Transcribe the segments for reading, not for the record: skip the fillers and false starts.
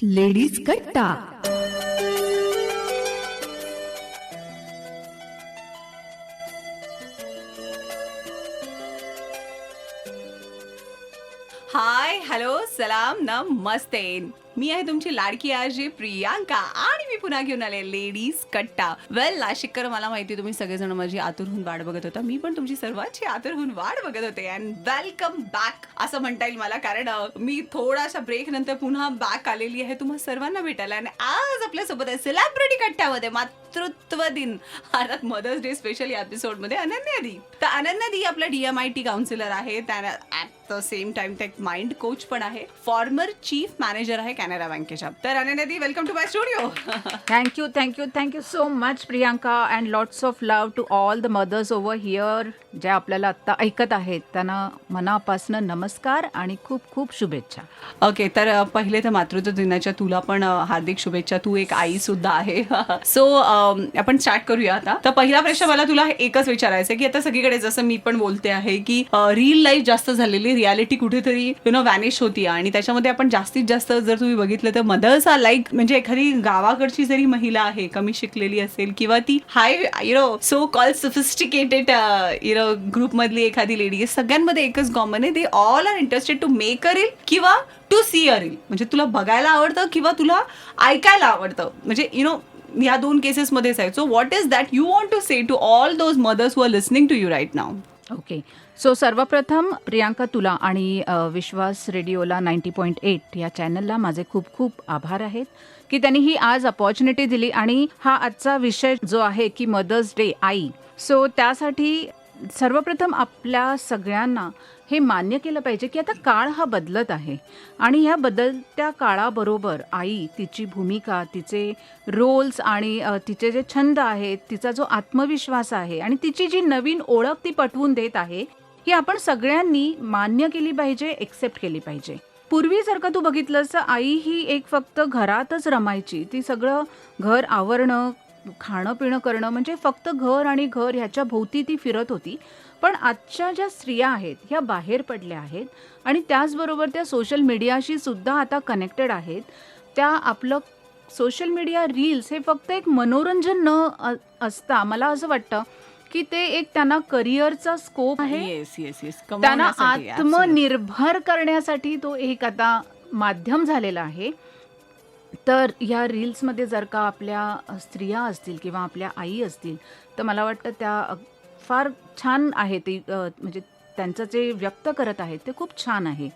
Ladies कट्टा. हाय, hello, सलाम, नमस्ते. मी आहे तुमची लाडकी आजी प्रियांका आणि मी पुन्हा घेऊन आले लेडीज कट्टा. वेल नाशिककर, मला माहिती तुम्ही सगळेजण माझी आतुरहून वाट बघत होता. मी पण तुमची सर्वांची आतुरहून वाट बघत होते. अँड वेलकम बॅक असं म्हणता येईल मला, कारण मी थोडासा ब्रेक नंतर पुन्हा बॅक आलेली आहे तुम्हा सर्वांना भेटायला. आणि आज आपल्यासोबत आहे सेलिब्रिटी कट्ट्यामध्ये मातृत्व दिन अर्थात मदर्स डे स्पेशल या एपिसोडमध्ये अनन्या दी. तर अनन्या दी आपला DMIT काउन्सिलर आहे, त्या the same time tech mind coach पण आहे, फॉर्मर चीफ मॅनेजर आहे कॅनरा बँकेच्या. तर Ananya di, welcome to my studio. Thank you so much Priyanka, and lots of love to all the mothers over here ज्या आपल्याला आत्ता ऐकत आहेत. त्यांना मनापासून नमस्कार आणि खूप खूप शुभेच्छा. ओके, तर पहिले तर मातृत्व दिनाच्या तुला पण हार्दिक शुभेच्छा. तू एक आई सुद्धा आहे. सो आपण स्टार्ट करूया आता. तर पहिला प्रश्न मला तुला एकच विचारायचं आहे की आता सगळीकडे जसं मी पण बोलते आहे की रिअल लाईफ जास्त झालेली, रियालिटी कुठेतरी व्हॅनिश होती. आणि त्याच्यामध्ये आपण जास्तीत जास्त जर तुम्ही बघितलं तर मदर्स आर लाईक, म्हणजे एखादी गावाकडची जरी महिला आहे, कमी शिकलेली असेल किंवा ती high so called sophisticated group मधली एखादी लेडी, सगळ्यांमध्ये एकच कॉमन आहे, they all are interested to make a reel किंवा टू सी अ रील. म्हणजे तुला बघायला आवडतं किंवा तुला ऐकायला आवडतं, म्हणजे या दोन केसेसमध्येच आहे. So what is that you want to say to all those mothers who are listening to you right now? Okay, so सर्वप्रथम प्रियांका, तुला आणि विश्वास रेडिओला 90.8 या चॅनलला माझे खूप खूप आभार आहेत की त्यांनी ही आज अपॉर्च्युनिटी दिली. आणि हा आजचा विषय जो आहे की मदर्स डे, आई, सो त्यासाठी सर्वप्रथम आपल्या सगळ्यांना हे मान्य केलं पाहिजे की आता काळ हा बदलत आहे आणि ह्या बदलत्या काळाबरोबर आई, तिची भूमिका, तिचे रोल्स आणि तिचे जे छंद आहेत, तिचा जो आत्मविश्वास आहे आणि तिची जी नवीन ओळख ती पटवून देत आहे, ही आपण सगळ्यांनी मान्य केली पाहिजे, एक्सेप्ट केली पाहिजे. पूर्वी जर का तू बघितलंस तर आई ही एक फक्त घरातच रमायची. ती सगळं घर आवरणं, खाणं पिणं करणं, म्हणजे फक्त घर आणि घर ह्याच्या भोवती ती फिरत होती. पण आजच्या ज्या स्त्रिया आहेत ह्या बाहेर पडल्या आहेत आणि त्याचबरोबर त्या सोशल मीडियाशी सुद्धा आता कनेक्टेड आहेत. त्या आपलं सोशल मीडिया रील्स हे फक्त एक मनोरंजन न असता मला असं वाटतं की ते एक त्यांना करिअरचा स्कोप आहे. येस येस येस, त्यांना आत्मनिर्भर करण्यासाठी तो एक आता माध्यम झालेला आहे. तर ह्या रील्समध्ये जर का आपल्या स्त्रिया असतील किंवा आपल्या आई असतील तर मला वाटतं त्या फार छान आहे. ते म्हणजे त्यांचं जे व्यक्त करत आहेत ते खूप छान आहे.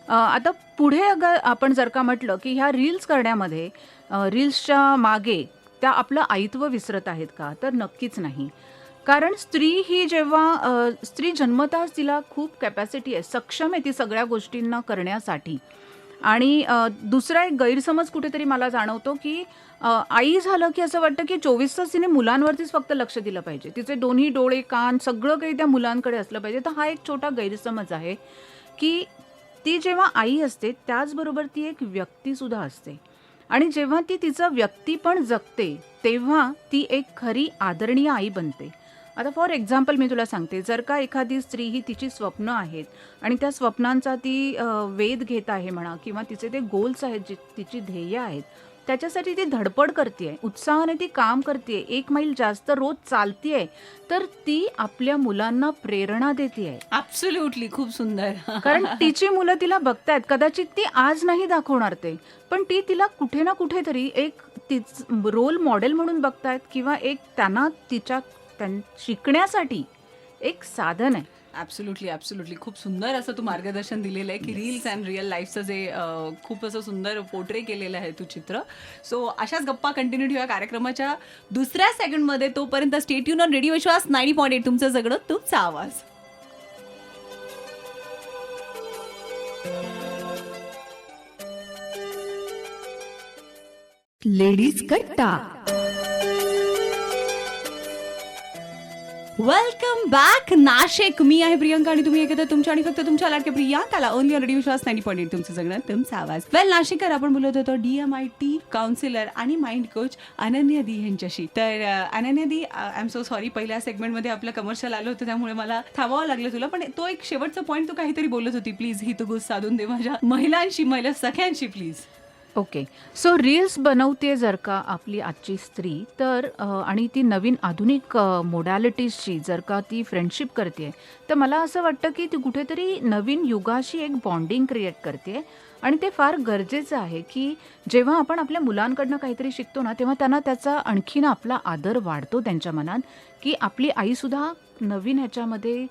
आता पुढे अगर आपण जर का म्हटलं की ह्या रील्स करण्यामध्ये रील्सच्या मागे त्या आपलं आईत्व विसरत आहेत का, तर नक्कीच नाही. कारण स्त्री ही जेव्हा स्त्री जन्मतःच तिला खूप कॅपॅसिटी आहे, सक्षम आहे ती सगळ्या गोष्टींना करण्यासाठी. आणि दुसरा एक गैरसमज कुठेतरी मला जाणवतो की आई झालं की असं वाटतं की 24 तास तिने मुलांवरतीच फक्त लक्ष दिलं पाहिजे, तिचे दोन्ही डोळे, कान सगळं काही त्या मुलांकडे असलं पाहिजे. तर हा एक छोटा गैरसमज आहे की ती जेव्हा आई असते त्याचबरोबर ती एक व्यक्तीसुद्धा असते. आणि जेव्हा ती तिचं व्यक्ती पण जगते तेव्हा ती एक खरी आदरणीय आई बनते. आता फॉर एक्झाम्पल मी तुला सांगते, जर का एखादी स्त्री ही तिची स्वप्न आहेत आणि त्या स्वप्नांचा ती वेध घेत आहे म्हणा, किंवा तिचे ते गोल्स आहेत, जी तिची ध्येय आहेत, त्याच्यासाठी ती धडपड करते, उत्साहाने ती काम करते, 1 मैल जास्त रोज चालते, तर ती आपल्या मुलांना प्रेरणा देते. ॲब्सोल्युटली, खूप सुंदर. कारण तिची मुलं तिला बघतायत, कदाचित ती आज नाही दाखवणार ते, पण ती तिला कुठे ना कुठेतरी एक रोल मॉडेल म्हणून बघतायत किंवा एक त्यांना शिकण्यासाठी एक साधन आहे. ॲब्सोल्युटली खूप सुंदर असं तू मार्गदर्शन दिलेलं आहे की रील्स अँड रिअल लाईफचं जे खूप असं सुंदर पोर्ट्रे केलेलं आहे तू चित्र. सो अशाच गप्पा कंटिन्यू ठेवा कार्यक्रमाच्या दुसऱ्या सेगमेंटमध्ये. तोपर्यंत स्टे ट्यून ऑन रेडिओ विश्वास 90.8, तुमचं सगळं तुमचा आवाज. लेडीज कट्टा. Welcome back Nashik. मी आहे प्रियांका आणि तुम्ही ऐकता तुमच्या आणि फक्त तुमच्या लाडक्या प्रियांकाला ओनली ऑन रेडिओ विश्वास 90.8, तुमचं सगळं तुमचा आवाज. वेल नाशिककर, आपण बोलत होतो DMIT काउन्सिलर आणि माइंड कोच अनन्या दी यांच्याशी. तर अनन्या दी, आय एम सो सॉरी, पहिल्या सेगमेंटमध्ये आपलं कमर्शियल आलं होतं त्यामुळे मला थांबावं लागलं तुला, पण तो एक शेवटचा पॉईंट तू काहीतरी बोलत होती, प्लीज ही तू गुज साधून दे माझ्या महिलांशी, महिला सख्यांशी प्लीज. ओके. सो रील्स बनवते जर का आपली आजची स्त्री, तर आणि ती नवीन आधुनिक मोडॅलिटीजची जर का ती फ्रेंडशिप करते, तर मला असं वाटतं की ती कुठेतरी नवीन युगाशी एक बॉन्डिंग क्रिएट करते. आणि ते फार गरजेचं आहे की जेव्हा आपण आपल्या मुलांकडनं काहीतरी शिकतो ना, तेव्हा त्यांना त्याचा आणखीन आपला आदर वाढतो त्यांच्या मनात, की आपली आईसुद्धा नवीन ह्याच्यामध्ये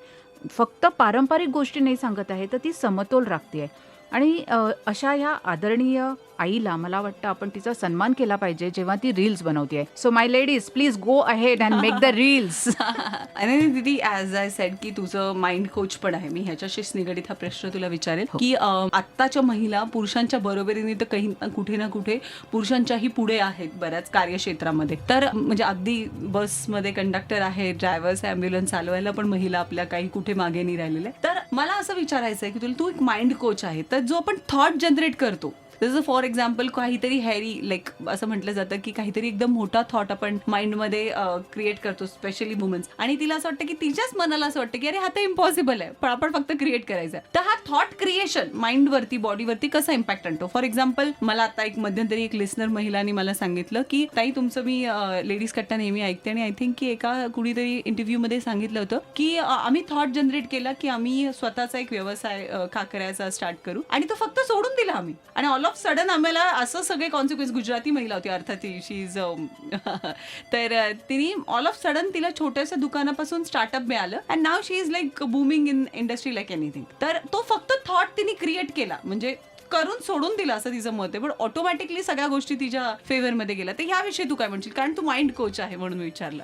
फक्त पारंपरिक गोष्टी नाही सांगत आहे, तर ती समतोल राखते आहे. आणि अशा ह्या आदरणीय आईला मला वाटतं आपण तिचा सन्मान केला पाहिजे जेव्हा ती रील्स बनवते आहे. So my ladies, please go ahead and make the reels. आणि दीदी, ॲज आय सेड की तुझं माइंड कोच पण आहे, मी ह्याच्याशीच निगडीत हा प्रश्न तुला विचारेल की आत्ताच्या महिला पुरुषांच्या बरोबरीने तर काही कुठे ना कुठे पुरुषांच्याही पुढे आहेत बऱ्याच कार्यक्षेत्रामध्ये. तर म्हणजे अगदी बसमध्ये कंडक्टर आहे, ड्रायव्हर्स, ॲम्ब्युलन्स चालवायला पण महिला आपल्या काही कुठे मागे नाही राहिलेल्या. तर मला असं विचारायचं आहे की तुला, तू एक माइंड कोच आहे, तर जो आपण थॉट जनरेट करतो, जसं फॉर एक्झाम्पल काहीतरी हॅरी, लाईक असं म्हटलं जातं की काहीतरी एकदम मोठा थॉट आपण माइंडमध्ये क्रिएट करतो, स्पेशली वुमन्स, आणि तिला असं वाटतं की तिच्याच मनाला असं वाटतं की अरे हा तर इम्पॉसिबल आहे, पण आपण फक्त क्रिएट करायचं. तर हा थॉट क्रिएशन माइंडवरती, बॉडीवरती कसा इम्पॅक्ट आणतो? फॉर एक्झाम्पल, मला आता एक मध्यंतरी एक लिस्नर महिलांनी मला सांगितलं की ताई, तुमचं मी लेडीज कट्टा नेहमी ऐकते, आणि आय थिंक की एका कुणीतरी इंटरव्ह्यूमध्ये सांगितलं होतं की आम्ही थॉट जनरेट केला की आम्ही स्वतःचा एक व्यवसाय करायचा स्टार्ट करू, आणि तो फक्त सोडून दिला आम्ही, आणि ऑल ऑफ सडन आम्हाला असं सगळे कॉन्सिक्वेन्स. गुजराती महिला होती अर्थात, शी इज तर तिने ऑल ऑफ सडन तिला छोट्याशा दुकानापासून स्टार्टअप मिळालं, and now she is like booming in industry like anything. तर तो फक्त थॉट तिने क्रिएट केला, म्हणजे करून सोडून दिला असं तिचं मत आहे, पण ऑटोमॅटिकली सगळ्या गोष्टी तिच्या फेवरमध्ये गेल्या. तर याविषयी तू काय म्हणशील? कारण तू माइंड कोच आहे म्हणून विचारलं.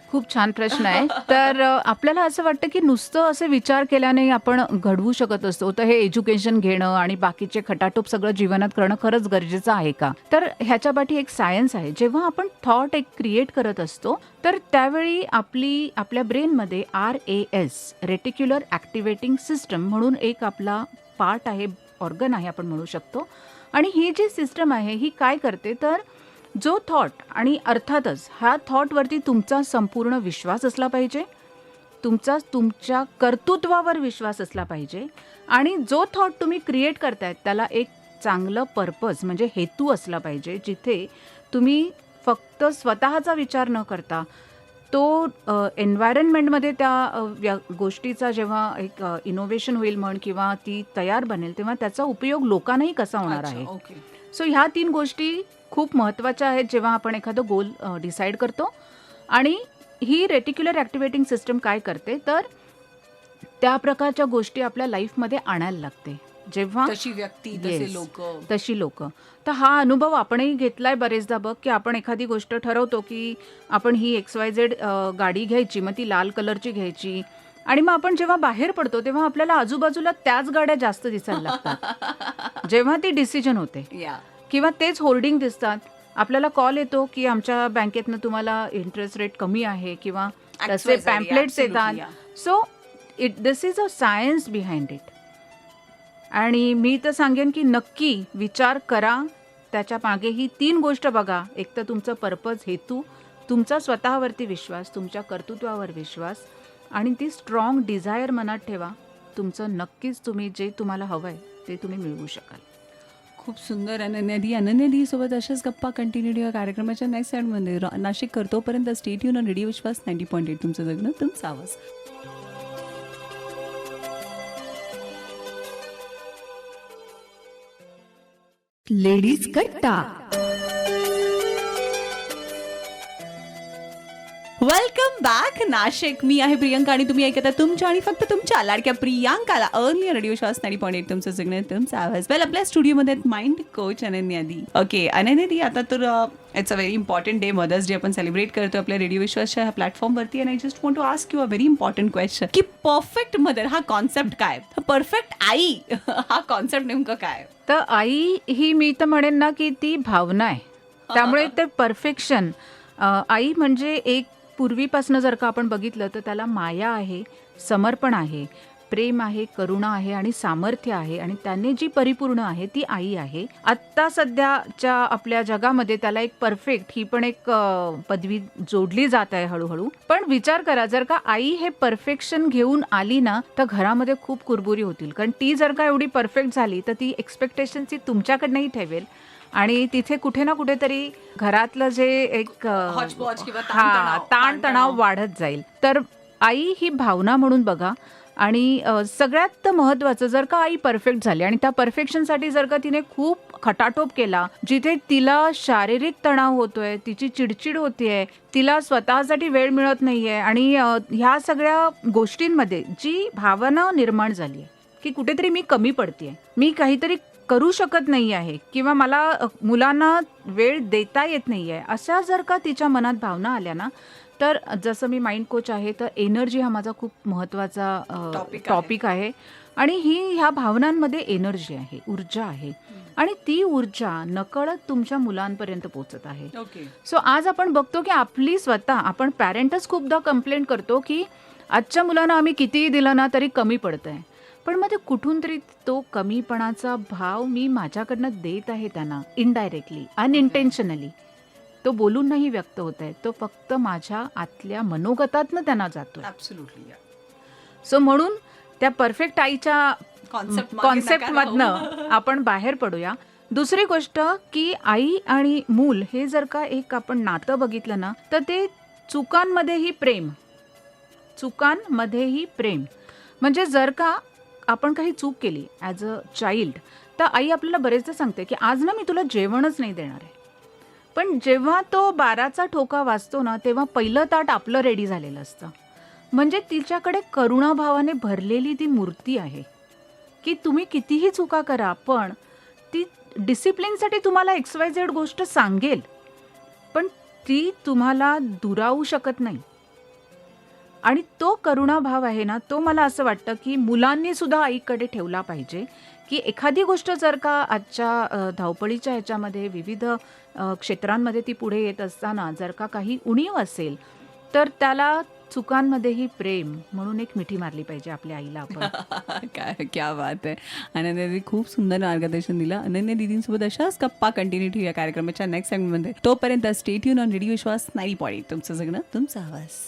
खूप छान प्रश्न आहे. तर आपल्याला असं वाटतं की नुसतं असे विचार केल्याने आपण घडवू शकत असतो, तर हे एज्युकेशन घेणं आणि बाकीचे खटाटोप सगळं जीवनात करणं खरंच गरजेचं आहे का? तर ह्याच्या पाठी एक सायन्स आहे. जेव्हा आपण थॉट एक क्रिएट करत असतो, तर त्यावेळी आपल्या ब्रेनमध्ये RAS, रेटिक्युलर ॲक्टिव्हेटिंग सिस्टम म्हणून एक आपला पार्ट आहे, ऑर्गन आहे आपण म्हणू शकतो. आणि ही जी सिस्टम आहे ही काय करते, तर जो थॉट, आणि अर्थातच ह्या थॉटवरती तुमचा संपूर्ण विश्वास असला पाहिजे, तुमच्या कर्तृत्वावर विश्वास असला पाहिजे, आणि जो थॉट तुम्ही क्रिएट करतायत त्याला एक चांगलं पर्पज म्हणजे हेतू असला पाहिजे, जिथे तुम्ही फक्त स्वतःचा विचार न करता तो एन्व्हायरमेंटमध्ये त्या गोष्टीचा जेव्हा एक इनोव्हेशन होईल म्हण, किंवा ती तयार बनेल, तेव्हा त्याचा उपयोग लोकांनाही कसा होणार आहे. सो ह्या 3 गोष्टी खूप महत्त्वाच्या आहेत जेव्हा आपण एखादं गोल डिसाईड करतो. आणि ही रेटिक्युलर ॲक्टिव्हेटिंग सिस्टम काय करते, तर त्या प्रकारच्या गोष्टी आपल्या लाईफमध्ये आणायला लागते. जेव्हा तशी व्यक्ती, तशी लोक. तर हा अनुभव आपणही घेतलाय बरेचदा बघ, की आपण एखादी गोष्ट ठरवतो की आपण ही XYZ गाडी घ्यायची, मग ती लाल कलरची घ्यायची, आणि मग आपण जेव्हा बाहेर पडतो तेव्हा आपल्याला आजूबाजूला त्याच गाड्या जास्त दिसायला लागतात जेव्हा ती डिसिजन होते, किंवा तेच होर्डिंग दिसतात. आपल्याला कॉल येतो की आमच्या बँकेतनं तुम्हाला इंटरेस्ट रेट कमी आहे, किंवा तसे पॅम्पलेट्स येतात. So this is a science behind it. आणि मी तर सांगेन की नक्की विचार करा, त्याच्या मागे ही 3 गोष्ट बघा. एक तर तुमचं पर्पज, हेतू, तुमचा स्वतःवरती विश्वास, तुमच्या कर्तृत्वावर विश्वास, आणि ती स्ट्रॉंग डिझायर मनात ठेवा. तुमचं नक्कीच तुम्ही जे तुम्हाला हवं आहे ते तुम्ही मिळवू शकाल. खूप सुंदर. अनन्यादी सोबत अशाच गप्पा कंटिन्यू या कार्यक्रमाच्या नेक्स्ट साईडमध्ये नाशिक करतोपर्यंत स्टेट युन रेडिओ विश्वास 90.8 तुमचं जगणं तुमचा आवाज. लेडीज कट्टा. Welcome back Nashik. मी आहे प्रियंका, आणि तुम्ही ऐकता तुमच्या आणि फक्त तुमच्या लाडक्या प्रियांकाला अर्ली रेडिओ श्वास 90.8 तुमचं जगणं तुमचा आवाज. वेल, आपल्या स्टुडिओमध्ये mind coach Ananyadi. Okay Ananyadi, आता तर it's a very important day, mother's day आपण सेलिब्रेट करतो आपल्या रेडिओ विश्वासच्या ह्या प्लॅटफॉर्मवरती. आणि I just want to ask you a very important question की परफेक्ट मदर हा कॉन्सेप्ट काय, परफेक्ट आई हा कॉन्सेप्ट नेमकं काय? तर आई ही मी तर म्हणेन ना की ती भावना आहे, त्यामुळे ते परफेक्शन. आई म्हणजे एक पूर्वीपासून जर का आपण बघितलं तर त्याला माया आहे, समर्पण आहे, प्रेम आहे, करुणा आहे आणि सामर्थ्य आहे, आणि त्याने जी परिपूर्ण आहे ती आई आहे. आत्ता सध्याच्या आपल्या जगामध्ये त्याला एक परफेक्ट ही पण एक पदवी जोडली जात आहे हळूहळू. पण विचार करा, जर का आई हे परफेक्शन घेऊन आली ना, तर घरामध्ये खूप कुरबुरी होतील. कारण ती जर का एवढी परफेक्ट झाली तर ती एक्सपेक्टेशन ती तुमच्याकडनंही ठेवेल, आणि तिथे कुठे ना कुठेतरी घरातलं जे एक हॉचपॉच किंवा ताणतणाव वाढत जाईल. तर आई ही भावना म्हणून बघा. आणि सगळ्यात महत्त्वाचं, जर का आई परफेक्ट झाली आणि त्या परफेक्शनसाठी जर का तिने खूप खटाटोप केला, जिथे तिला शारीरिक तणाव होतोय, तिची चिडचिड होतीये, तिला स्वतःसाठी वेळ मिळत नाहीये आणि ह्या सगळ्या गोष्टींमध्ये जी भावना निर्माण झाली आहे की कुठेतरी मी कमी पडतेय, मी काहीतरी करू शकत नाही आहे किंवा मला मुलांना वेळ देता येत नाही आहे, अशा जर का तिच्या मनात भावना आल्या ना, तर जसं मी माइंड कोच आहे तर एनर्जी हा माझा खूप महत्त्वाचा टॉपिक आहे. आणि ह्या भावनांमध्ये एनर्जी आहे, ऊर्जा आहे आणि ती ऊर्जा नकळत तुमच्या मुलांपर्यंत पोहोचत आहे. सो आज आपण बघतो की आपली स्वतः आपण पॅरेंटच खूपदा कंप्लेंट करतो की आजच्या मुलांना आम्ही कितीही दिलं ना तरी कमी पडतंय. पण मग ते कुठून तरी तो कमीपणाचा भाव मी माझ्याकडनं देत आहे त्यांना, इनडायरेक्टली, अनइंटेन्शनली. तो बोलून नाही व्यक्त होत आहे, तो फक्त माझ्या आतल्या मनोगतातनं त्यांना जातो. सो म्हणून त्या परफेक्ट आईच्या कॉन्सेप्टमधनं आपण बाहेर पडूया. दुसरी गोष्ट की आई आणि मूल हे जर का एक आपण नातं बघितलं ना, तर ते चुकांमध्येही प्रेम. म्हणजे जर का आपण काही चूक केली ॲज अ चाइल्ड, तर आई आपल्याला बरेचदा सांगते की आज ना मी तुला जेवणच नाही देणार आहे. पण जेव्हा तो 12चा ठोका वाजतो ना, तेव्हा पहिलं ताट आपलं रेडी झालेलं असतं. म्हणजे तिच्याकडे करुणाभावाने भरलेली ती मूर्ती आहे की तुम्ही कितीही चुका करा, पण ती डिसिप्लिनसाठी तुम्हाला XYZ गोष्ट सांगेल, पण ती तुम्हाला दुरावू शकत नाही. आणि तो करुणाभाव आहे ना, तो मला असं वाटतं की मुलांनी सुद्धा आईकडे ठेवला पाहिजे. की एखादी गोष्ट जर का आजच्या धावपळीच्या ह्याच्यामध्ये विविध क्षेत्रांमध्ये ती पुढे येत असताना जर का काही उणीव असेल, तर त्याला चुकांमध्येही प्रेम म्हणून एक मिठी मारली पाहिजे आपल्या आईला आपण. काय क्या बात आहे. अनन्या दीदी खूप सुंदर मार्गदर्शन दिलं. अनन्या दीदींसोबत अशाच गप्पा कंटिन्यू ठेवूया कार्यक्रमाच्या नेक्स्ट सेगमेंटमध्ये. तोपर्यंत स्टे ट्यून ऑन रेडिओ विश्वास 90.8. तुमचं जगणं तुमचा आवाज.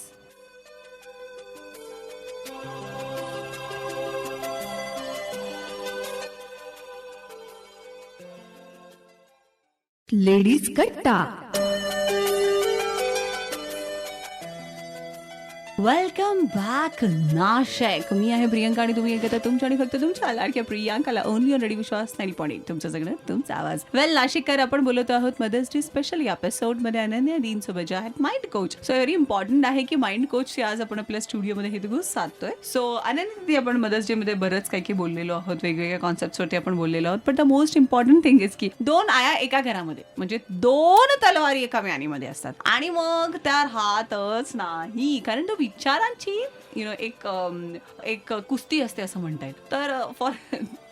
लेडीज कट्टा. Welcome back Nashik. मी आहे प्रियंका आणि तुम्ही ऐकता तुमच्या आणि फक्त तुमच्या लाडक्या प्रियांकाला ओनली ऑन रेडिओ विश्वास 90.8. तुमचं जगणं तुमचा आवाज. वेल नाशिककर, आपण बोलत आहोत मदर्स डे स्पेशल या एपिसोडमध्ये अनन्या दीदींसोबत जे आहेत mind coach. So very important आहे की माइंड कोचची आज आपण आपल्या स्टुडिओमध्ये हे दिवस साधतोय. सो अनन्या दीदी, आपण मदर्स डे मध्ये बरंच काही बोललेलो आहोत, वेगवेगळ्या कॉन्सेप्टवरती आपण बोललेलो आहोत. पण the most important thing is की 2 आया एका घरामध्ये, म्हणजे 2 तलवारी एका म्यानीमध्ये असतात आणि मग त्या राहतच नाही, कारण तो विचारांची एक कुस्ती असते असं म्हणता येईल. तर फॉर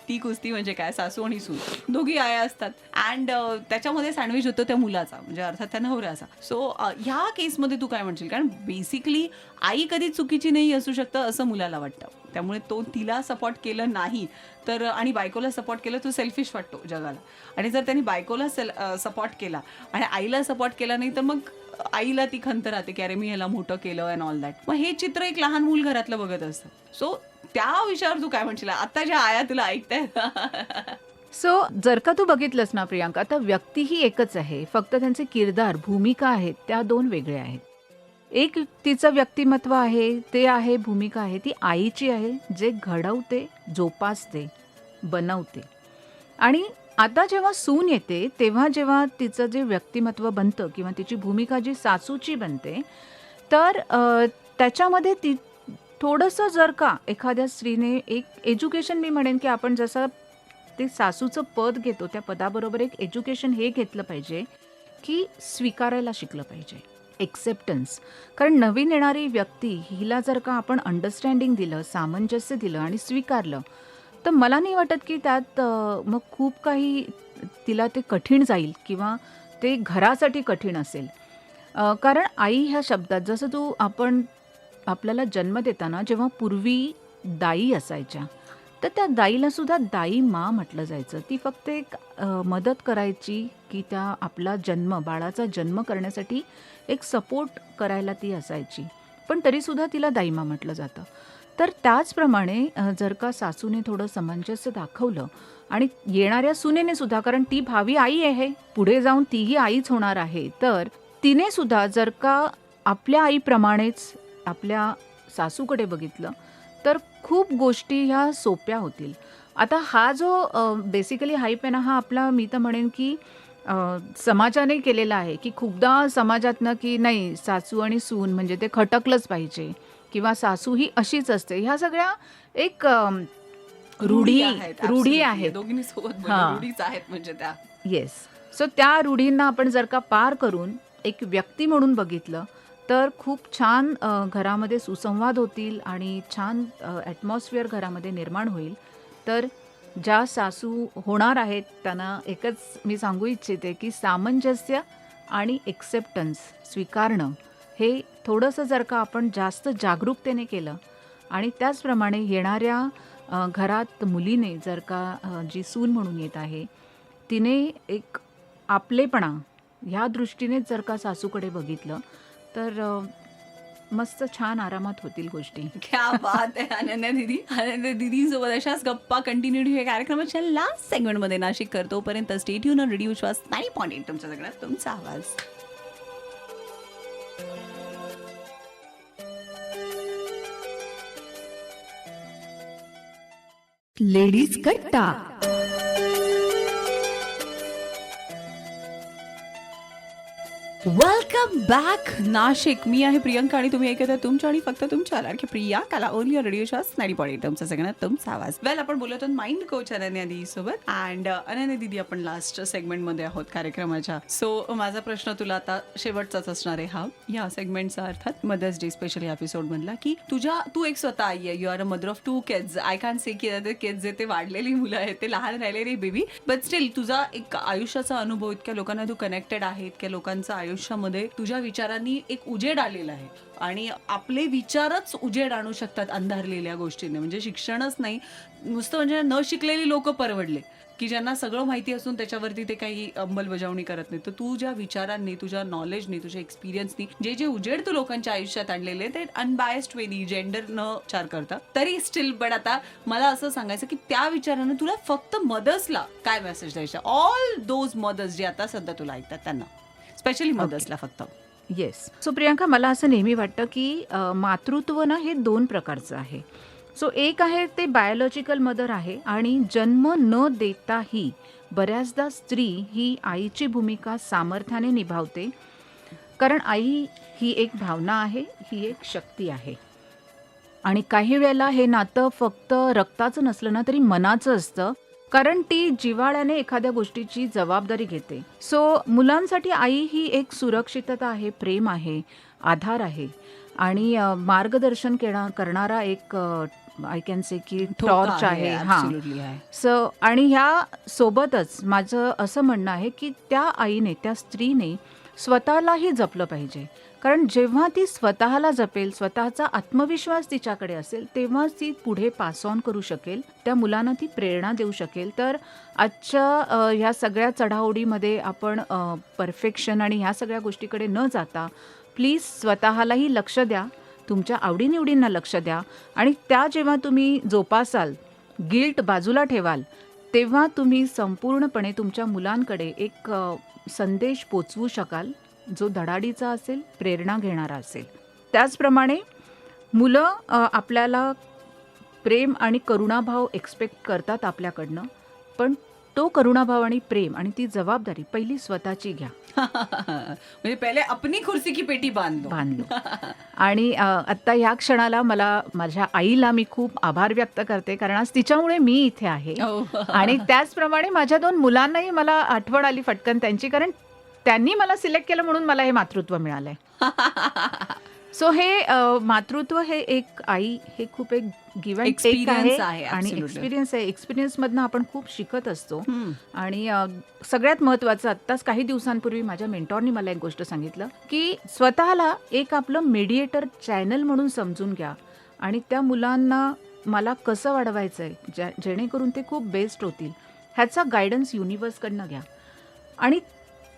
ती कुस्ती म्हणजे काय, सासू आणि सून दोघी आया असतात अँड त्याच्यामध्ये सँडविच होतो त्या मुलाचा, म्हणजे अर्थात त्या नवऱ्याचा. सो ह्या केसमध्ये तू काय म्हणशील? कारण बेसिकली आई कधी चुकीची नाही असू शकतं असं मुलाला वाटतं, त्यामुळे तो तिला सपोर्ट केलं नाही तर आणि बायकोला सपोर्ट केलं तो सेल्फिश वाटतो जगाला. आणि जर त्यांनी बायकोला सपोर्ट केला आणि आईला सपोर्ट केला नाही तर मग आईला ती खंत राहते की अरे मी ह्याला मोठं केलं अँड ऑल दॅट. मग हे चित्र एक लहान मूल घरातलं बघत असतं. सो त्या विषयावर तू काय म्हणशील आता ज्या आया तुला ऐकतायत? सो जर का तू बघितलंस ना प्रियांका, आता व्यक्ती ही एकच आहे, फक्त त्यांचे किरदार, भूमिका आहेत त्या 2 वेगळ्या आहेत. एक तिचं व्यक्तिमत्व आहे, ते आहे, भूमिका आहे ती आईची आहे, जे घडवते, जोपासते, बनवते. आणि आता जेव्हा सून येते तेव्हा जेव्हा तिचं जे व्यक्तिमत्व बनतं किंवा तिची भूमिका जी सासूची बनते, तर त्याच्यामध्ये ती थोडंसं जर का एखाद्या स्त्रीने एक एज्युकेशन, मी म्हणेन की आपण जसं ते सासूचं पद घेतो त्या पदाबरोबर एक एज्युकेशन हे घेतलं पाहिजे की स्वीकारायला शिकलं पाहिजे, एक्सेप्टन्स. कारण नवीन येणारी व्यक्ती हिला जर का आपण अंडरस्टँडिंग दिलं, सामंजस्य दिलं आणि स्वीकारलं, तर मला नाही वाटत की त्यात मग खूप काही तिला ते कठीण जाईल किंवा ते घरासाठी कठीण असेल. कारण आई ह्या शब्दात, जसं आपल्याला जन्म देताना जेव्हा पूर्वी दाई असायच्या, तर त्या दाईला सुद्धा दाई मा म्हटलं जायचं. ती फक्त एक मदत करायची की त्या आपला जन्म, बाळाचा जन्म करण्यासाठी एक सपोर्ट करायला ती असायची, पण तरीसुद्धा तिला दाईमा म्हटलं जातं. तर त्याचप्रमाणे जर का सासूने थोडं सामंजस्य दाखवलं आणि येणाऱ्या सुनेने सुद्धा, कारण ती भावी आई आहे, पुढे जाऊन तीही आईच होणार आहे, तर तिने सुद्धा जर का आपल्या आईप्रमाणेच आपल्या सासूकडे बघितलं तर खूप गोष्टी ह्या सोप्या होतील. आता हा जो बेसिकली हाईप आहे ना, हा आपला मी तर म्हणेन की समाजाने केलेला आहे, की खूपदा समाजातनं की नाही सासू आणि सून म्हणजे ते खटकलंच पाहिजे किंवा सासू ही अशीच असते. ह्या सगळ्या एक रूढी आहेत. दोघींनी सोबत हां. रूढीच आहेत म्हणजे त्या. येस. सो त्या रूढींना आपण जर का पार करून एक व्यक्ती म्हणून बघितलं तर खूप छान घरामध्ये सुसंवाद होतील आणि छान ॲटमॉस्फिअर घरामध्ये निर्माण होईल. तर ज्या सासू होणार आहेत त्यांना एकच मी सांगू इच्छिते की सामंजस्य आणि एक्सेप्टन्स स्वीकारणं हे थोडंसं जर का आपण जास्त जागरूकतेने केलं आणि त्याचप्रमाणे येणाऱ्या घरात मुलीने जर का जी सून म्हणून येत आहे तिने एक आपलेपणा ह्या दृष्टीने जर का सासूकडे बघितलं तर मस्त छान आरामात होतील गोष्टी. क्या बात आहे अनन्या दीदी. अनन्या दीदींसोबत अशाच गप्पा कंटिन्यू ठेवूया कार्यक्रमाच्या लास्ट सेगमेंटमध्ये नाशिक कर. तोपर्यंत स्टे ट्यून ऑन रेडिओ विश्वास 90.8 तुमच्या सगळ्यात तुमचा आवाज. लेडीज कट्टा. Welcome back Nashik. मी आहे प्रियंका आणि तुम्ही ऐकत आहे तुमच्या आणि फक्त तुमच्या लाडकी प्रियंकाला ओनली रेडिओ शॉस 90.8 तुमचा सगळ्यात तुमचा आवाज. वेल आपण बोलत आहोत माइंड कोच अनन्या दीदी सोबत. अँड अनन्या दीदी आपण लास्ट सेगमेंटमध्ये आहोत कार्यक्रमाच्या. सो माझा प्रश्न तुला आता शेवटचाच असणार आहे हा या सेगमेंटचा, अर्थात मदर्स डे स्पेशल या एपिसोड मधला, की तू एक स्वतः आई आहे. You are a mother of 2 kids. I can say की ते किड्स जे ते वाढलेली मुलं आहेत, ते लहान राहिलेली बेबी, बट स्टील तुझा एक आयुष्याचा अनुभव, इतक्या लोकांना तू कनेक्टेड आहे, इतक्या लोकांचं आयुष्यामध्ये तुझ्या विचारांनी एक उजेड आलेला आहे आणि आपले विचारच उजेड आणू शकतात अंधारलेल्या गोष्टींनी. म्हणजे शिक्षणच नाही नुसतं, म्हणजे न शिकलेली लोक परवडले की ज्यांना सगळं माहिती असून त्याच्यावरती ते काही अंमलबजावणी करत नाही. तर तू ज्या विचारांनी, तुझ्या नॉलेजनी, तुझ्या एक्सपिरियन्सनी जे उजेड तू लोकांच्या आयुष्यात आणलेले ते अनबायस्ड वेनी, जेंडर न विचार करता तरी स्टील. बट आता मला असं सांगायचं की त्या विचारानं तुला फक्त मदर्सला काय मेसेज द्यायचा, ऑल दोज मदर्स जे आता सध्या तुला ऐकतात त्यांना, स्पेशली मदर्सला फक्त. येस. सो प्रियंका, मला असं नेहमी वाटतं की मातृत्व ना हे 2 प्रकारचं आहे. सो एक आहे ते बायोलॉजिकल मदर आहे आणि जन्म न देताही बऱ्याचदा स्त्री ही आईची भूमिका सामर्थ्याने निभावते, कारण आई ही एक भावना आहे, ही एक शक्ती आहे. आणि काही वेळेला हे नातं फक्त रक्ताचं नसलं ना तरी मनाचं असतं, कारण ती जिव्हाळ्याने एखाद्या गोष्टीची जबाबदारी घेते. सो मुलांसाठी आई ही एक सुरक्षितता आहे, प्रेम आहे, आधार आहे आणि मार्गदर्शन करणारा एक आय कॅन से की टॉर्च आहे. हां. सो आणि ह्या सोबतच माझं असं म्हणणं आहे की त्या आईने, त्या स्त्रीने स्वतःलाही जपलं पाहिजे, कारण जेव्हा ती स्वतःला जपेल, स्वतःचा आत्मविश्वास तिच्याकडे असेल, तेव्हाच ती पुढे पास ऑन करू शकेल, त्या मुलांना ती प्रेरणा देऊ शकेल. तर आजच्या ह्या सगळ्या चढाओढीमध्ये आपण परफेक्शन आणि ह्या सगळ्या गोष्टीकडे न जाता प्लीज स्वतःलाही लक्ष द्या, तुमच्या आवडीनिवडींना लक्ष द्या आणि त्या जेव्हा तुम्ही जोपासाल, गिल्ट बाजूला ठेवाल, तेव्हा तुम्ही संपूर्णपणे तुमच्या मुलांकडे एक संदेश पोचवू शकाल जो धडाडीचा असेल, प्रेरणा घेणारा असेल. त्याचप्रमाणे मुलं आपल्याला प्रेम आणि करुणाभाव एक्सपेक्ट करतात आपल्याकडनं, पण तो करुणाभाव आणि प्रेम आणि ती जबाबदारी पहिली स्वतःची घ्या. म्हणजे पहिले अपनी खुर्सी की पेटी बांधलो. आणि आत्ता ह्या क्षणाला मला माझ्या आईला मी खूप आभार व्यक्त करते, कारण आज तिच्यामुळे मी इथे आहे. आणि त्याचप्रमाणे माझ्या 2 मुलांनाही मला आठवण आली फटकन त्यांची, कारण त्यांनी मला सिलेक्ट केलं म्हणून मला हे मातृत्व मिळालंय. सो हे मातृत्व हे एक आई हे खूप एक गिव्ह अँड टेक आहे आणि एक्सपिरियन्स आहे. एक्सपिरियन्समधनं आपण खूप शिकत असतो. आणि सगळ्यात महत्त्वाचं, आत्ताच काही दिवसांपूर्वी माझ्या मेंटॉरनी मला एक गोष्ट सांगितलं की स्वतःला एक आपलं मीडिएटर चॅनल म्हणून समजून घ्या आणि त्या मुलांना मला कसं वाढवायचं आहे जेणेकरून ते खूप बेस्ट होतील ह्याचा गायडन्स युनिव्हर्सकडनं घ्या आणि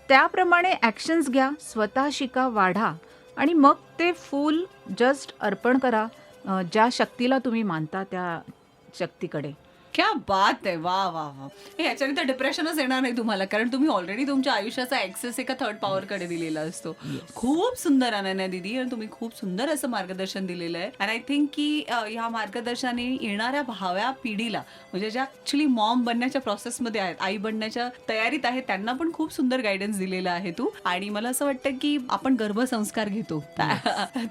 त्याप्रमाणे ॲक्शन्स घ्या, स्वतः शिका, वाढा आणि मग ते फूल जस्ट अर्पण करा ज्या शक्तीला तुम्ही मानता त्या शक्तीकडे. क्या बात आहे. वा वा वा. याच्याने तर डिप्रेशनच येणार नाही तुम्हाला, कारण तुम्ही ऑलरेडी तुमच्या आयुष्याचा ऍक्सेस एका थर्ड पॉवरकडे दिलेला असतो. खूप सुंदर अनन्या दीदी, आणि तुम्ही खूप सुंदर असं मार्गदर्शन दिलेलं आहे. अँड आय थिंक की ह्या मार्गदर्शनाने येणाऱ्या भाव्या पिढीला, म्हणजे ज्या ऍक्च्युली मॉम बनण्याच्या प्रोसेसमध्ये आहेत, आई बनण्याच्या तयारीत आहेत, त्यांना पण खूप सुंदर गायडन्स दिलेला आहे तू. आणि मला असं वाटतं की आपण गर्भसंस्कार घेतो.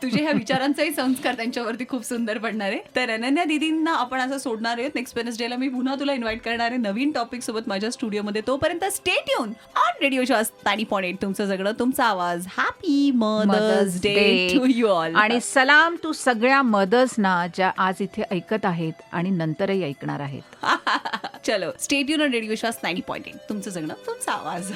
तुझे ह्या विचारांचाही संस्कार त्यांच्यावरती खूप सुंदर पडणार आहे. तर अनन्या दीदींना आपण असं सोडणार आहोत. नेक्स्ट वेडनेसडे मी पुन्हा तुला इन्व्हाइट करणार आहे नवीन टॉपिक सोबत माझ्या स्टुडिओमध्ये. तोपर्यंत stay tune on radio show 90.8 तुमचं सगळं, तुमचा आवाज. Happy mother's day to you all. आणि सलाम टू सगळ्या मदर्सना ज्या आज इथे ऐकत आहेत आणि नंतरही ऐकणार आहेत. चलो, stay tune on radio show 90.8 तुमचं सगळं, तुमचा आवाज.